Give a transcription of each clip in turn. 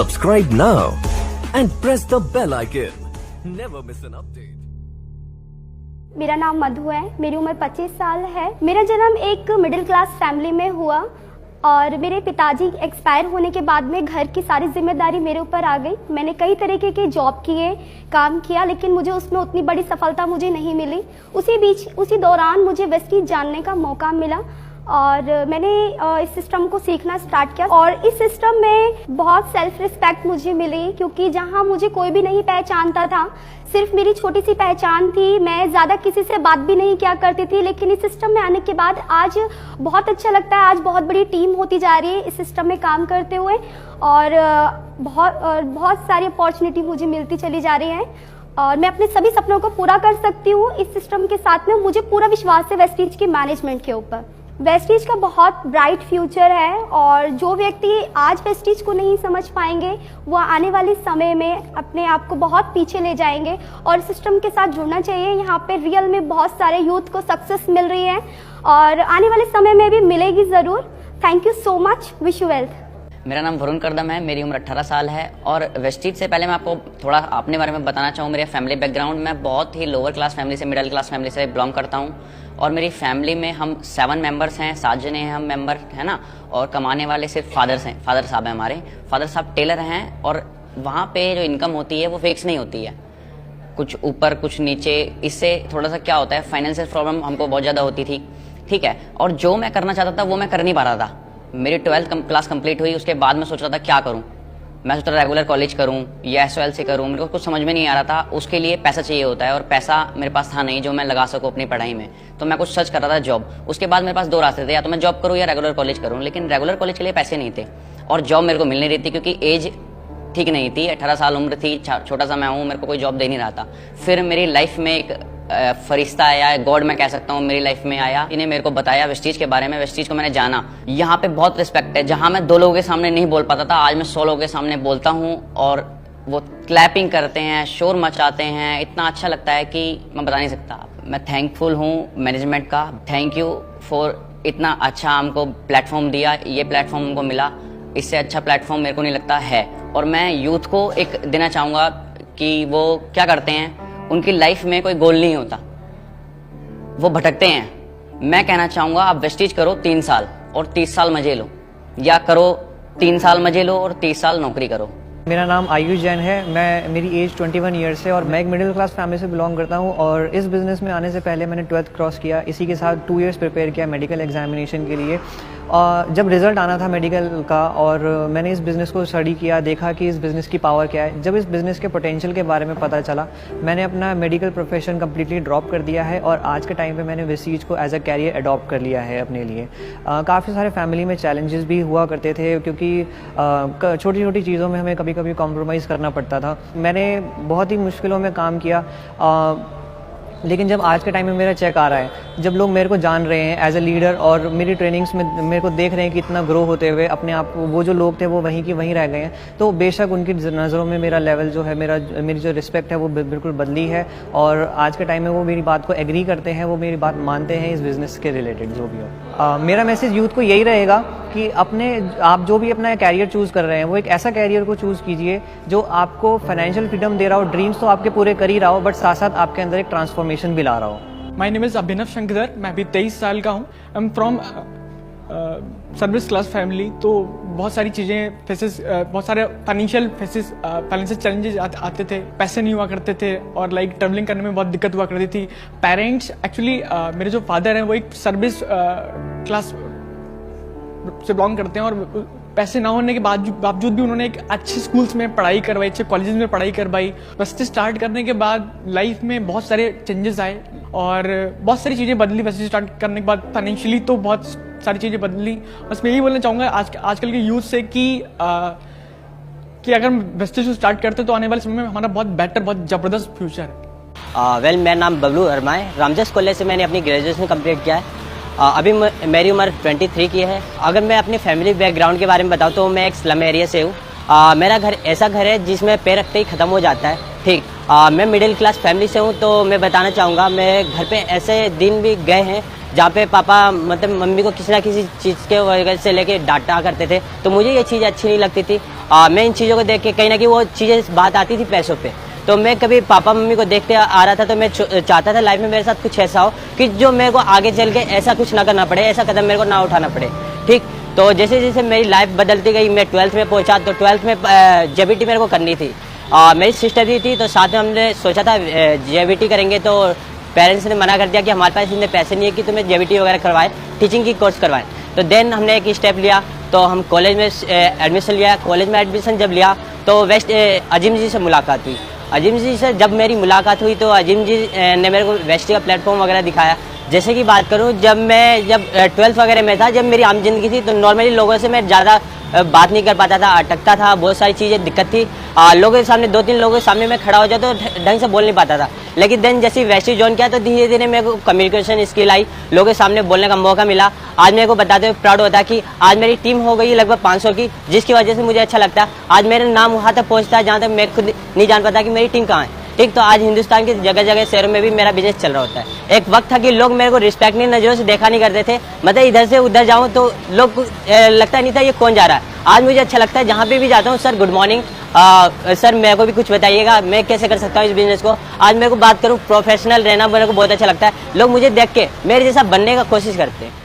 Subscribe now and press the bell icon. Never miss an update. मेरा नाम मधु है। मेरी उम्र 25 साल है। मेरा जन्म एक मिडिल क्लास फैमिली में हुआ और मेरे पिताजी एक्सपायर होने के बाद में घर की सारी जिम्मेदारी मेरे ऊपर आ गई। मैंने कई तरीके के जॉब किए, काम किया, लेकिन मुझे उसमें उतनी बड़ी सफलता मुझे नहीं मिली। उसी दौरान मुझे वेस्टीज जानने का मौका मिला और मैंने इस सिस्टम को सीखना स्टार्ट किया और इस सिस्टम में बहुत सेल्फ रिस्पेक्ट मुझे मिली, क्योंकि जहां मुझे कोई भी नहीं पहचानता था, सिर्फ मेरी छोटी सी पहचान थी, मैं ज़्यादा किसी से बात भी नहीं किया करती थी। लेकिन इस सिस्टम में आने के बाद आज बहुत अच्छा लगता है। आज बहुत बड़ी टीम होती जा रही है इस सिस्टम में काम करते हुए और बहुत सारी अपॉर्चुनिटी मुझे मिलती चली जा रही है और मैं अपने सभी सपनों को पूरा कर सकती हूँ इस सिस्टम के साथ में। मुझे पूरा विश्वास है वेस्टीज के मैनेजमेंट के ऊपर। वेस्टीज का बहुत ब्राइट फ्यूचर है और जो व्यक्ति आज वेस्टीज को नहीं समझ पाएंगे वो आने वाले समय में अपने आप को बहुत पीछे ले जाएंगे और सिस्टम के साथ जुड़ना चाहिए। यहाँ पे रियल में बहुत सारे यूथ को सक्सेस मिल रही है और आने वाले समय में भी मिलेगी ज़रूर। Thank you so much. Wish you wealth. मेरा नाम वरुण करदम है। मेरी उम्र 18 साल है और वेस्टीज से पहले मैं आपको थोड़ा अपने बारे में बताना चाहूँ। मेरे फैमिली बैकग्राउंड, मैं बहुत ही लोअर क्लास फैमिली से मिडिल क्लास फैमिली से बिलोंग करता हूँ और मेरी फैमिली में हम 7 मेंबर्स हैं, 7 जने हैं हम मेंबर, है ना। और कमाने वाले सिर्फ फादर्स हैं। फादर साहब हैं हमारे। फादर साहब टेलर हैं और वहाँ पे जो इनकम होती है वो फिक्स नहीं होती है, कुछ ऊपर कुछ नीचे। इससे थोड़ा सा क्या होता है, फाइनेंशियल प्रॉब्लम हमको बहुत ज़्यादा होती थी, ठीक है। और जो मैं करना चाहता था वो मैं कर नहीं पा रहा था। मेरी 12th क्लास कंप्लीट हुई, उसके बाद मैं सोच रहा था क्या करूं। मैं सोच रहा था रेगुलर कॉलेज करूं या SOL से करूं, मेरे को कुछ समझ में नहीं आ रहा था। उसके लिए पैसा चाहिए होता है और पैसा मेरे पास था नहीं जो मैं लगा सकूं अपनी पढ़ाई में। तो मैं कुछ सर्च कर रहा था जॉब। उसके बाद मेरे पास 2 रास्ते थे, या तो मैं जॉब करूं या रेगुलर कॉलेज करूं। लेकिन रेगुलर कॉलेज के लिए पैसे नहीं थे और जॉब मेरे को मिल नहीं रही थी क्योंकि एज ठीक नहीं थी। 18 साल उम्र थी, छोटा सा मैं हूँ, मेरे को कोई जॉब दे नहीं रहा था। फिर मेरी लाइफ में एक फरिश्ता आया, गॉड मैं कह सकता हूँ, मेरी लाइफ में आया। इन्हें मेरे को बताया वेस्टीज के बारे में। वेस्टीज को मैंने जाना। यहाँ पे बहुत रिस्पेक्ट है। जहाँ मैं 2 लोगों के सामने नहीं बोल पाता था, आज मैं 100 लोगों के सामने बोलता हूँ और वो क्लैपिंग करते हैं, शोर मचाते हैं। इतना अच्छा लगता है कि मैं बता नहीं सकता। मैं थैंकफुल हूँ मैनेजमेंट का। थैंक यू फॉर इतना अच्छा हमको प्लेटफॉर्म दिया। ये प्लेटफॉर्म हमको मिला, इससे अच्छा प्लेटफॉर्म मेरे को नहीं लगता है। और मैं यूथ को एक देना चाहूँगा कि वो क्या करते हैं, उनकी लाइफ में कोई गोल नहीं होता, वो भटकते हैं। मैं कहना चाहूँगा आप वेस्टीज करो 3 साल और 30 साल मजे लो, या करो 3 साल मजे लो और 30 साल नौकरी करो। मेरा नाम आयुष जैन है। मेरी एज 21 ईयर्स है और मैं एक मिडिल क्लास फैमिली से बिलोंग करता हूँ और इस बिज़नेस में आने से पहले मैंने 12th क्रॉस किया। इसी के साथ 2 इयर्स प्रिपेयर किया मेडिकल एग्जामिनेशन के लिए। और जब रिज़ल्ट आना था मेडिकल का और मैंने इस बिज़नेस को स्टडी किया, देखा कि इस बिज़नेस की पावर क्या है। जब इस बिज़नेस के पोटेंशियल के बारे में पता चला, मैंने अपना मेडिकल प्रोफेशन कम्प्लीटली ड्रॉप कर दिया है और आज के टाइम पे मैंने वेस्टीज को एज अ कैरियर अडॉप्ट कर लिया है अपने लिए। काफ़ी सारे फैमिली में चैलेंजेस भी हुआ करते थे क्योंकि छोटी छोटी चीज़ों में हमें कभी कभी कॉम्प्रोमाइज़ करना पड़ता था। मैंने बहुत ही मुश्किलों में काम किया, लेकिन जब आज के टाइम में मेरा चेक आ रहा है, जब लोग मेरे को जान रहे हैं एज ए लीडर और मेरी ट्रेनिंग्स में मेरे को देख रहे हैं कि इतना ग्रो होते हुए अपने आप, वो जो लोग थे वो वहीं की वहीं रह गए हैं, तो बेशक उनकी नज़रों में मेरा लेवल जो है, मेरी जो रिस्पेक्ट है वो बिल्कुल बदली है और आज के टाइम में वो मेरी बात को एग्री करते हैं, वो मेरी बात मानते हैं इस बिज़नेस के रिलेटेड जो भी हो। मेरा मैसेज यूथ को यही रहेगा कि आप जो भी अपना कैरियर चूज़ कर रहे हैं वो एक ऐसा कैरियर को चूज़ कीजिए जो आपको फाइनेंशियल फ्रीडम दे रहा हो। ड्रीम्स तो आपके पूरे कर ही रहा हो, बट साथ साथ आपके अंदर एक ट्रांसफॉर्मेशन भी ला रहा हो। माय नेम इज़ अभिनव शंकर। मैं अभी 23 साल का हूँ। I am from service class family. तो बहुत सारी चीज़ें बहुत सारे फाइनेंशियल चैलेंजेस आते थे। पैसे नहीं हुआ करते थे और ट्रैवलिंग करने में बहुत दिक्कत हुआ करती थी। पेरेंट्स एक्चुअली मेरे जो फादर हैं वो एक सर्विस क्लास से बिलोंग करते हैं और पैसे ना होने के बावजूद भी उन्होंने एक अच्छे स्कूल्स में पढ़ाई करवाई, अच्छे कॉलेजेस में पढ़ाई करवाई। वेस्टीज स्टार्ट करने के बाद लाइफ में बहुत सारे चेंजेस आए और बहुत सारी चीज़ें बदली। वेस्टीज स्टार्ट करने के बाद फाइनेंशियली तो बहुत सारी चीज़ें बदली। बस मैं यही बोलना चाहूँगा आजकल के यूथ से कि अगर हम वेस्टीज को स्टार्ट करते तो आने वाले समय में हमारा बहुत बेटर, बहुत ज़बरदस्त फ्यूचर है। वेल, मेरा नाम बबलू वर्मा है। रामजस कॉलेज से मैंने अपनी ग्रेजुएशन कंप्लीट किया है। अभी मेरी उम्र 23 की है। अगर मैं अपनी फैमिली बैकग्राउंड के बारे में बताऊँ तो मैं एक स्लम एरिया से हूँ। मेरा घर ऐसा घर है जिसमें पैर रखते ही ख़त्म हो जाता है, ठीक। मैं मिडिल क्लास फैमिली से हूँ, तो मैं बताना चाहूँगा मैं घर पे ऐसे दिन भी गए हैं जहाँ पे पापा मतलब मम्मी को किसी ना किसी चीज़ के वजह से लेके डांटा करते थे, तो मुझे ये चीज़ अच्छी नहीं लगती थी। मैं इन चीज़ों को देख के कहीं ना कहीं वो चीज़ें बात आती थी पैसों पे, तो मैं कभी पापा मम्मी को देखते आ रहा था, तो मैं चाहता था लाइफ में मेरे साथ कुछ ऐसा हो कि जो मेरे को आगे चल के ऐसा कुछ ना करना पड़े, ऐसा कदम मेरे को ना उठाना पड़े। ठीक, तो जैसे जैसे मेरी लाइफ बदलती गई, मैं 12th में पहुंचा, तो 12th में जेबीटी मेरे को करनी थी। मेरी सिस्टर भी थी, तो साथ में हमने सोचा था जेबीटी करेंगे, तो पेरेंट्स ने मना कर दिया कि हमारे पास इतने पैसे नहीं है कि तुम्हें जेबीटी वगैरह करवाए, टीचिंग की कोर्स करवाएं। तो देन हमने एक स्टेप लिया, तो हम कॉलेज में एडमिशन लिया। कॉलेज में एडमिशन जब लिया तो वेस्ट अजीम जी से मुलाकात हुई। अजीम जी से जब मेरी मुलाकात हुई तो अजीम जी ने मेरे को वेस्ट का प्लेटफॉर्म वगैरह दिखाया। जैसे कि बात करूं, जब 12th वगैरह में था, जब मेरी आम जिंदगी थी, तो नॉर्मली लोगों से मैं ज़्यादा बात नहीं कर पाता था, अटकता था, बहुत सारी चीज़ें दिक्कत थी। लोगों के सामने 2-3 लोगों के सामने मैं खड़ा हो जाता तो ढंग से बोल नहीं पाता था। लेकिन देन जैसे वेस्टी ज्वाइन किया तो धीरे धीरे मेरे को कम्युनिकेशन स्किल आई, लोगों के सामने बोलने का मौका मिला। आज मेरे को बताते हुए प्राउड होता है कि आज मेरी टीम हो गई लगभग 500 की, जिसकी वजह से मुझे अच्छा लगता है। आज मेरा नाम वहाँ तक पहुँचता है जहाँ तक मैं खुद नहीं जान पाता कि मेरी टीम कहाँ है। ठीक, तो आज हिंदुस्तान के जगह जगह शहरों में भी मेरा बिजनेस चल रहा होता है। एक वक्त था कि लोग मेरे को रिस्पेक्ट नहीं, नजरों से देखा नहीं करते थे, मतलब इधर से उधर जाऊं तो लोग लगता नहीं था ये कौन जा रहा है। आज मुझे अच्छा लगता है, जहां पे भी जाता हूं, सर गुड मॉर्निंग, सर मेरे को भी कुछ बताइएगा, मैं कैसे कर सकता हूं इस बिजनेस को। आज मेरे को बात करूं, प्रोफेशनल रहना मेरे को बहुत अच्छा लगता है। लोग मुझे देख के मेरे जैसा बनने का कोशिश करते हैं।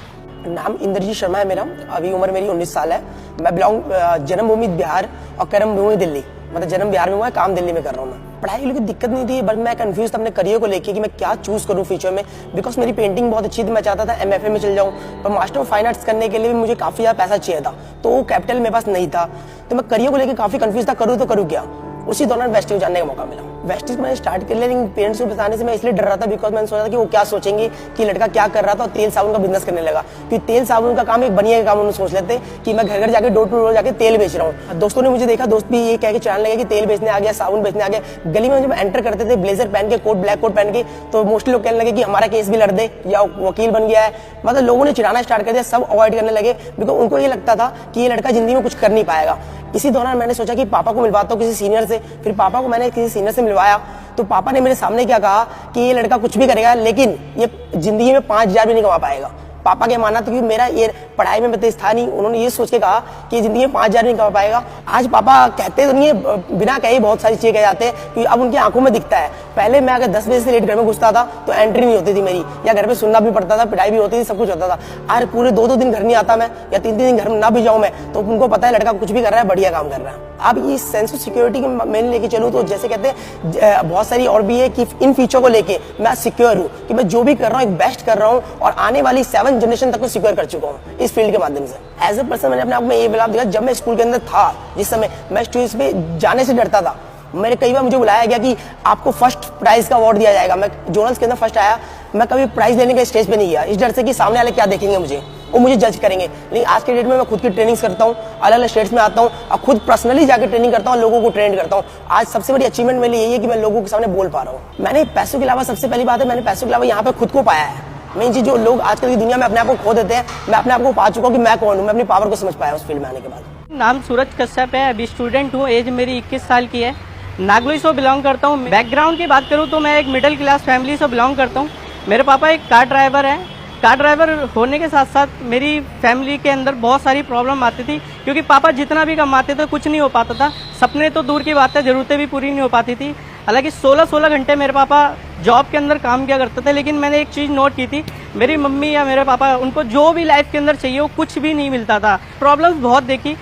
नाम इंद्रजीत शर्मा है मेरा, अभी उम्र मेरी 19 साल है। मैं जन्मभूमि बिहार और कर्मभूमि दिल्ली, मतलब जन्म बिहार में हुआ है, काम दिल्ली में कर रहा हूँ। मैं पढ़ाई की दिक्कत नहीं थी, बट मैं कंफ्यूज था अपने करियर को लेके कि मैं क्या चूज करूँ फ्यूचर में। बिकॉज मेरी पेंटिंग बहुत अच्छी थी, मैं चाहता था MFA में चल जाऊँ, पर मास्टर ऑफ फाइन आर्ट्स करने के लिए भी मुझे काफी ज्यादा पैसा चाहिए था, तो वो कैपिटल मेरे पास नहीं था। तो मैं करियर को लेकर काफी कंफ्यूज था, करूँ तो करूँ क्या। उसी दौरान वेस्टिज जानने का मौका मिला। वेस्टिज मैंने स्टार्ट कर लिया, लेकिन पेरेंट्स को बताने से मैं इसलिए डर रहा था बिकॉज मैंने सोचा था कि वो क्या सोचेंगे कि लड़का क्या कर रहा था, और तेल साबुन का बिजनेस करने लगा। क्योंकि तेल साबुन का काम एक बढ़िया काम उन्होंने सोच लेते कि मैं घर घर जाके डोर टू डोर जाके तेल बेच रहा हूँ। दोस्तों ने मुझे देखा, दोस्त भी ये कह के चलाने लगे कि तेल बेचने आ गया, साबुन बेचने आ गया। गली में जब एंटर करते थे ब्लेजर पहन के, कोट ब्लैक कोट पहन के, तो मोस्टली लोग कहने लगे कि हमारा केस भी लड़ दे या वकील बन गया है। मतलब लोगों ने चिढ़ाना स्टार्ट कर दिया, सब अवॉइड करने लगे बिकॉज उनको ये लगता था कि ये लड़का जिंदगी में कुछ कर नहीं पाएगा। इसी दौरान मैंने सोचा कि पापा को मिलवाता हूँ किसी सीनियर से। फिर पापा को मैंने किसी सीनियर से मिलवाया, तो पापा ने मेरे सामने क्या कहा कि ये लड़का कुछ भी करेगा, लेकिन ये जिंदगी में 5,000 भी नहीं कमा पाएगा। पापा क्या मानना था, क्योंकि मेरा ये पढ़ाई में तेज था नहीं, उन्होंने ये सोच के कहा कि जिंदगी में 5,000 नहीं कमा पाएगा। आज पापा कहते तो नहीं है, बिना कहे बहुत सारी चीजें कह जाते हैं, क्योंकि अब उनकी आंखों में दिखता है। पहले मैं अगर 10 बजे से लेट घर में घुसता था तो एंट्री नहीं होती थी मेरी, या घर पे सुनना भी पड़ता था, पिटाई भी होती थी, सब कुछ होता था। आज पूरे 2-2 दिन घर नहीं आता मैं, या 3-3 दिन घर में ना भी जाऊं मैं, तो उनको पता है लड़का कुछ भी कर रहा है, बढ़िया काम कर रहा है। अब ये सेंस ऑफ सिक्योरिटी की मैं लेके चलूँ तो जैसे कहते हैं बहुत सारी और भी है कि इन फ्यूचर को लेके मैं सिक्योर हूँ कि मैं जो भी कर रहा हूँ एक बेस्ट कर रहा हूँ, और आने वाली 7 जनरेशन तक को सिक्योर कर चुका हूँ इस फील्ड के माध्यम से। एज ए पर्सन मैंने अपने आप में ये बदलाव देखा, जब मैं स्कूल के अंदर था, जिस समय मैं स्टेज पे जाने से डरता था। मेरे कई बार मुझे बुलाया गया कि आपको फर्स्ट प्राइज का अवार्ड दिया जाएगा, मैं जोनल्स के अंदर फर्स्ट आया, मैं कभी प्राइज लेने के स्टेज पे नहीं गया, इस डर से कि सामने वाले क्या देखेंगे मुझे, वो मुझे जज करेंगे। लेकिन आज के डेट में मैं खुद की ट्रेनिंग्स करता हूँ, अलग अलग स्टेट्स में आता हूँ और खुद पर्सनली जाकर ट्रेनिंग करता हूँ, लोगों को ट्रेन करता हूँ। आज सबसे बड़ी अचीवमेंट मेरी यही है कि मैं लोगों के सामने बोल पा रहा हूँ। मैंने पैसों के अलावा, सबसे पहली बात है, मैंने पैसों के अलावा यहाँ पे खुद को पाया है। मेन चीज, जो लोग आजकल की दुनिया में अपने आप को खो देते हैं, मैं अपने आप को पा चुका हूँ कि मैं कौन हूँ, मैं अपनी पावर को समझ पाया उस फील्ड में आने के बाद। नाम सूरज कश्यप है, अभी स्टूडेंट हूँ, एज मेरी 21 साल की है, नागलोई से बिलोंग करता हूँ। बैकग्राउंड की बात करूँ तो मैं एक मिडिल क्लास फैमिली से बिलोंग करता हूँ। मेरे पापा एक कार ड्राइवर हैं। कार ड्राइवर होने के साथ साथ मेरी फैमिली के अंदर बहुत सारी प्रॉब्लम आती थी, क्योंकि पापा जितना भी कमाते थे कुछ नहीं हो पाता था। सपने तो दूर की बात है, ज़रूरतें भी पूरी नहीं हो पाती थी। हालांकि 16-16 घंटे मेरे पापा जॉब के अंदर काम किया करते थे, लेकिन मैंने एक चीज़ नोट की थी, मेरी मम्मी या मेरे पापा, उनको जो भी लाइफ के अंदर चाहिए वो कुछ भी नहीं मिलता था। प्रॉब्लम्स बहुत देखी।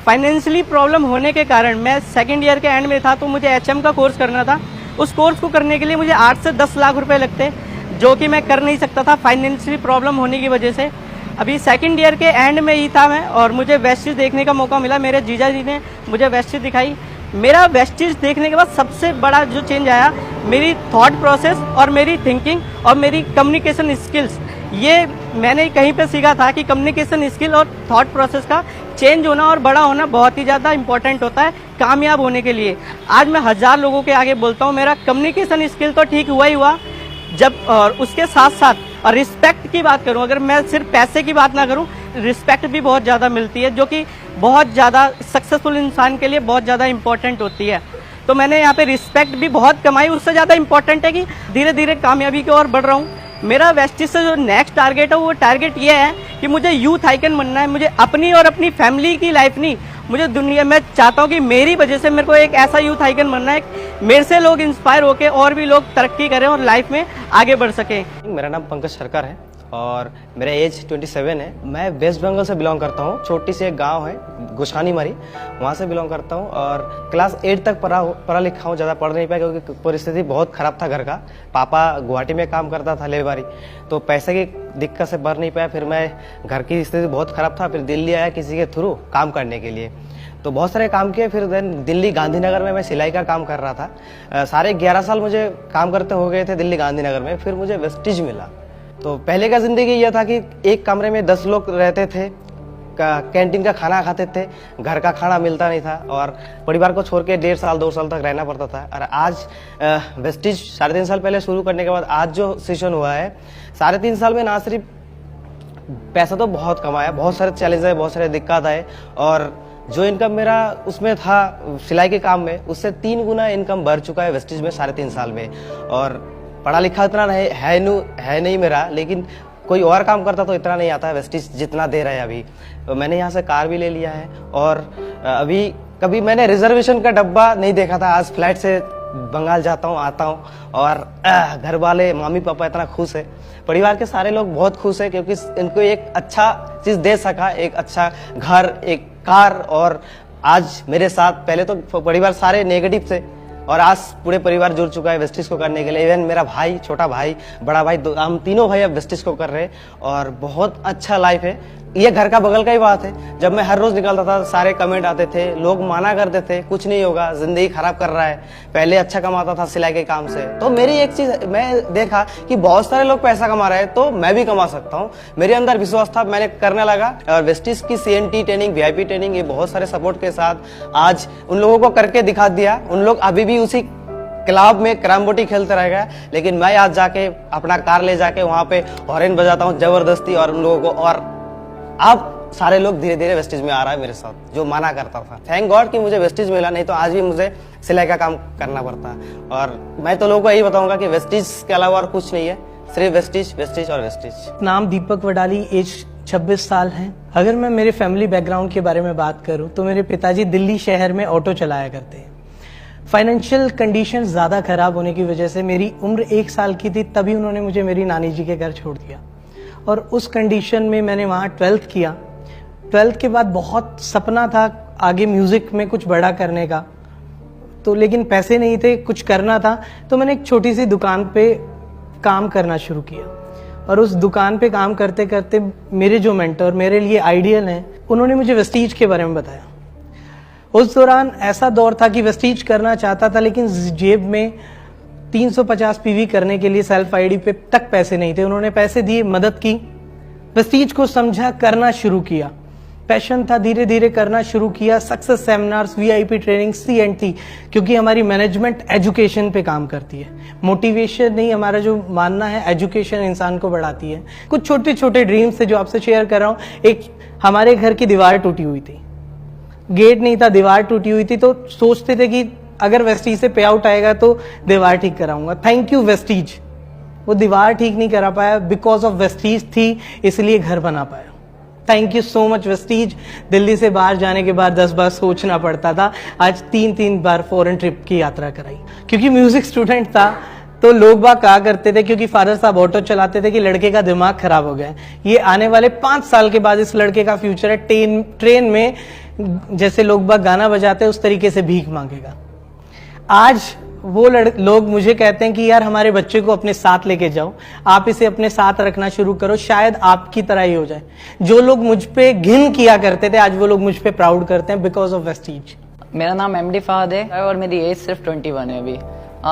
फाइनेंशियली प्रॉब्लम होने के कारण मैं सेकेंड ईयर के एंड में था, तो मुझे HM का कोर्स करना था। उस कोर्स को करने के लिए मुझे 8 से 10 लाख रुपए लगते, जो कि मैं कर नहीं सकता था फाइनेंशियली प्रॉब्लम होने की वजह से। अभी सेकंड ईयर के एंड में ही था मैं, और मुझे वेस्टिज देखने का मौका मिला। मेरे जीजा जी ने मुझे वेस्टिज दिखाई। मेरा वेस्टिज देखने के बाद सबसे बड़ा जो चेंज आया, मेरी थॉट प्रोसेस और मेरी थिंकिंग और मेरी कम्युनिकेशन स्किल्स। ये मैंने कहीं पे सीखा था कि कम्युनिकेशन स्किल और थॉट प्रोसेस का चेंज होना और बड़ा होना बहुत ही ज़्यादा इंपॉर्टेंट होता है कामयाब होने के लिए। आज मैं 1000 लोगों के आगे बोलता हूँ। मेरा कम्युनिकेशन स्किल तो ठीक हुआ ही हुआ, जब और उसके साथ साथ और रिस्पेक्ट की बात करूं, अगर मैं सिर्फ पैसे की बात ना करूं, रिस्पेक्ट भी बहुत ज़्यादा मिलती है, जो कि बहुत ज़्यादा सक्सेसफुल इंसान के लिए बहुत ज़्यादा इंपॉर्टेंट होती है। तो मैंने यहाँ पे रिस्पेक्ट भी बहुत कमाई। उससे ज़्यादा इंपॉर्टेंट है कि धीरे धीरे कामयाबी की ओर बढ़ रहा हूँ। मेरा वेस्टिज से जो नेक्स्ट टारगेट है वो टारगेट ये है कि मुझे यूथ आइकन बनना है। मुझे अपनी और अपनी फैमिली की लाइफ नहीं, मुझे दुनिया में चाहता हूँ कि मेरी वजह से मेरे को एक ऐसा यूथ आइकन बनना है, मेरे से लोग इंस्पायर होके और भी लोग तरक्की करें और लाइफ में आगे बढ़ सकें। मेरा नाम पंकज सरकार है और मेरा एज 27 है। मैं वेस्ट बंगाल से बिलोंग करता हूँ। छोटी सी एक गांव है गोशानीमारी, वहाँ से बिलोंग करता हूँ और क्लास 8 तक पढ़ा लिखा हूँ। ज़्यादा पढ़ नहीं पाया क्योंकि परिस्थिति बहुत ख़राब था घर का। पापा गुवाहाटी में काम करता था लेबारी, तो पैसे की दिक्कत से पढ़ नहीं पाया। फिर मैं घर की स्थिति बहुत ख़राब था, फिर दिल्ली आया किसी के थ्रू काम करने के लिए, तो बहुत सारे काम किए। फिर देन दिल्ली गांधीनगर में मैं सिलाई का काम कर रहा था। सारे 11 साल मुझे काम करते हो गए थे दिल्ली गांधीनगर में। फिर मुझे वेस्टिज मिला। तो पहले का ज़िंदगी यह था कि एक कमरे में 10 लोग रहते थे, कैंटीन का खाना खाते थे, घर का खाना मिलता नहीं था और परिवार को छोड़ के 1.5 साल 2 साल तक रहना पड़ता था। और आज वेस्टिज 3.5 साल पहले शुरू करने के बाद आज जो सेशन हुआ है, 3.5 साल में ना सिर्फ पैसा तो बहुत कमाया, बहुत सारे चैलेंज आए, बहुत सारे दिक्कत आए और जो इनकम मेरा उसमें था सिलाई के काम में, उससे 3 गुना इनकम बढ़ चुका है वेस्टिज में 3.5 साल में। और पढ़ा लिखा इतना है नहीं मेरा, लेकिन कोई और काम करता तो इतना नहीं आता है वेस्टिज जितना दे रहा है अभी। तो मैंने यहाँ से कार भी ले लिया है और अभी कभी मैंने रिजर्वेशन का डब्बा नहीं देखा था। आज फ्लाइट से बंगाल जाता हूँ, आता हूँ और घर वाले मम्मी पापा इतना खुश है, परिवार के सारे लोग बहुत खुश है क्योंकि इनको एक अच्छा चीज़ दे सका, एक अच्छा घर, एक कार। और आज मेरे साथ पहले तो परिवार सारे नेगेटिव थे और आज पूरे परिवार जुड़ चुका है वेस्टिज को करने के लिए। इवन मेरा भाई, छोटा भाई, बड़ा भाई, हम तीनों भाई अब वेस्टिज को कर रहे हैं और बहुत अच्छा लाइफ है। ये घर का बगल का ही बात है। जब मैं हर रोज निकलता था सारे कमेंट आते थे, लोग माना करते थे कुछ नहीं होगा, जिंदगी खराब कर रहा है, पहले अच्छा कमाता था सिलाई के काम से। तो मेरी एक चीज मैं देखा कि बहुत सारे लोग पैसा कमा रहे हैं तो मैं भी कमा सकता हूँ। मेरे अंदर विश्वास था, मैंने करने लगा और वेस्टिज की CNT ट्रेनिंग, VIP ट्रेनिंग, ये बहुत सारे सपोर्ट के साथ आज उन लोगों को करके दिखा दिया। उन लोग अभी भी उसी क्लब में कैरमबोटी खेलते रह गए, लेकिन मैं आज जाके अपना कार ले जाके वहाँ पे हॉर्न बजाता हूँ जबरदस्ती और उन लोगों को, और अब सारे लोग धीरे धीरे वेस्टिज में आ रहा है मेरे साथ, जो माना करता था। थैंक गॉड कि मुझे वेस्टिज मिला, नहीं तो आज भी मुझे सिलाई का काम करना पड़ता। और मैं तो लोगों को यही बताऊंगा कि वेस्टिज के अलावा और कुछ नहीं है, सिर्फ वेस्टिज, वेस्टिज और वेस्टिज। नाम दीपक वडाली, एज 26 साल है। अगर मैं मेरे फैमिली बैकग्राउंड के बारे में बात करूं तो मेरे पिताजी दिल्ली शहर में ऑटो चलाया करते हैं। फाइनेंशियल कंडीशन ज़्यादा खराब होने की वजह से मेरी उम्र 1 साल की थी तभी उन्होंने मुझे मेरी नानी जी के घर छोड़ दिया और उस कंडीशन में मैंने वहाँ 12th किया। 12th के बाद बहुत सपना था आगे म्यूज़िक में कुछ बड़ा करने का, तो लेकिन पैसे नहीं थे, कुछ करना था, तो मैंने एक छोटी सी दुकान पे काम करना शुरू किया और उस दुकान पे काम करते करते मेरे जो मेंटर, मेरे लिए आइडियल हैं, उन्होंने मुझे वेस्टीज के बारे में बताया। उस दौरान ऐसा दौर था कि वेस्टीज करना चाहता था लेकिन जेब में 350 PV करने के लिए सेल्फ आईडी पे तक पैसे नहीं थे। उन्होंने पैसे दिए, मदद की, वेस्टीज को समझा, करना शुरू किया। पैशन था, धीरे धीरे करना शुरू किया। Success seminars, VIP training, CNT, क्योंकि हमारी मैनेजमेंट एजुकेशन पे काम करती है, मोटिवेशन नहीं, हमारा जो मानना है एजुकेशन इंसान को बढ़ाती है। कुछ छोटे छोटे ड्रीम्स थे जो आपसे शेयर कर रहा हूँ। एक, हमारे घर की दीवार टूटी हुई थी, गेट नहीं था, दीवार टूटी हुई थी, तो सोचते थे कि अगर वेस्टीज से पे आउट आएगा तो दीवार ठीक कराऊंगा। थैंक यू वेस्टीज, वो दीवार ठीक नहीं करा पाया, बिकॉज ऑफ वेस्टीज थी इसलिए घर बना पाया। Thank you so much Vestige. Delhi से बाहर जाने के बाद 10 बार सोचना पड़ता था, आज 3 बार फॉरेन ट्रिप की यात्रा कराई। क्योंकि म्यूजिक स्टूडेंट था तो लोग बाग कहा करते थे, क्योंकि फादर साहब ऑटो चलाते थे, कि लड़के का दिमाग खराब हो गया है, ये आने वाले 5 साल के बाद इस लड़के का फ्यूचर है ट्रेन में जैसे लोग बाग गाना बजाते हैं उस तरीके से भीख मांगेगा। आज वो लोग मुझे कहते हैं कि यार हमारे बच्चे को अपने साथ लेके जाओ, आप इसे अपने साथ रखना शुरू करो, शायद आपकी तरह ही हो जाए। जो लोग मुझ पे घिन किया करते थे आज वो लोग मुझ पे प्राउड करते हैं बिकॉज ऑफ वेस्टीज। मेरा नाम MD फहद है और मेरी एज सिर्फ 21 है अभी।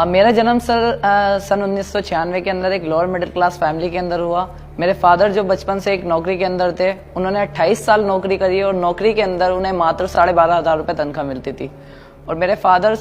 मेरा जन्म सन 1996 के अंदर एक लोअर मिडिल क्लास फैमिली के अंदर हुआ। मेरे फादर जो बचपन से एक नौकरी के अंदर थे, उन्होंने 28 साल नौकरी करी और नौकरी के अंदर उन्हें मात्र 12,500 रुपये तनख्वाह मिलती थी। और मेरे फादर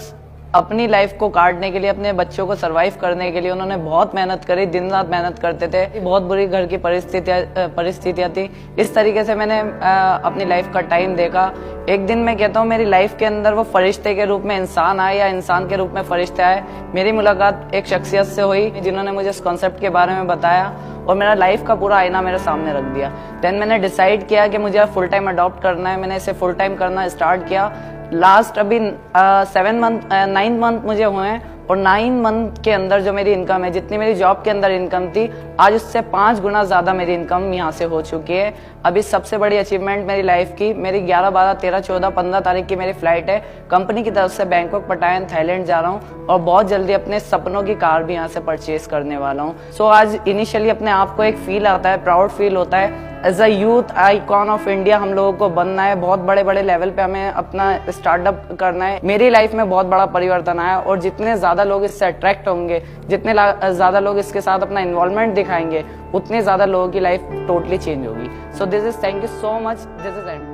अपनी लाइफ को काटने के लिए, अपने बच्चों को सरवाइव करने के लिए उन्होंने बहुत मेहनत करी, दिन रात मेहनत करते थे। बहुत बुरी घर की परिस्थितियां थी। इस तरीके से मैंने अपनी लाइफ का टाइम देखा। एक दिन मैं कहता हूँ मेरी लाइफ के अंदर वो फरिश्ते के रूप में इंसान आए या इंसान के रूप में फरिश्ते आए। मेरी मुलाकात एक शख्सियत से हुई जिन्होंने मुझे इस कॉन्सेप्ट के बारे में बताया और मेरा लाइफ का पूरा आईना मेरे सामने रख दिया। देन मैंने डिसाइड किया कि मुझे फुल टाइम अडॉप्ट करना है। मैंने इसे फुल टाइम करना स्टार्ट किया। लास्ट अभी 9 मंथ मुझे हुए हैं और 9 मंथ के अंदर जो मेरी इनकम है, जितनी मेरी जॉब के अंदर इनकम थी, आज उससे 5 गुना ज्यादा मेरी इनकम यहाँ से हो चुकी है। अभी सबसे बड़ी अचीवमेंट मेरी लाइफ की, मेरी 11, 12, 13, 14, 15 तारीख की मेरी फ्लाइट है। कंपनी की तरफ से बैंकॉक, पटायन, थाईलैंड जा रहा हूँ और बहुत जल्दी अपने सपनों की कार भी यहाँ से परचेज करने वाला हूँ। सो आज इनिशियली अपने आप को एक फील आता है, प्राउड फील होता है। As a youth icon of India हम लोगों को बनना है, बहुत बड़े बड़े लेवल पे हमें अपना स्टार्टअप करना है। मेरी लाइफ में बहुत बड़ा परिवर्तन आया और जितने ज्यादा लोग इससे अट्रैक्ट होंगे, जितने ज्यादा लोग इसके साथ अपना इन्वॉल्वमेंट दिखाएंगे, उतने ज्यादा लोगों की लाइफ टोटली चेंज होगी। So this is, thank you so much, this is and.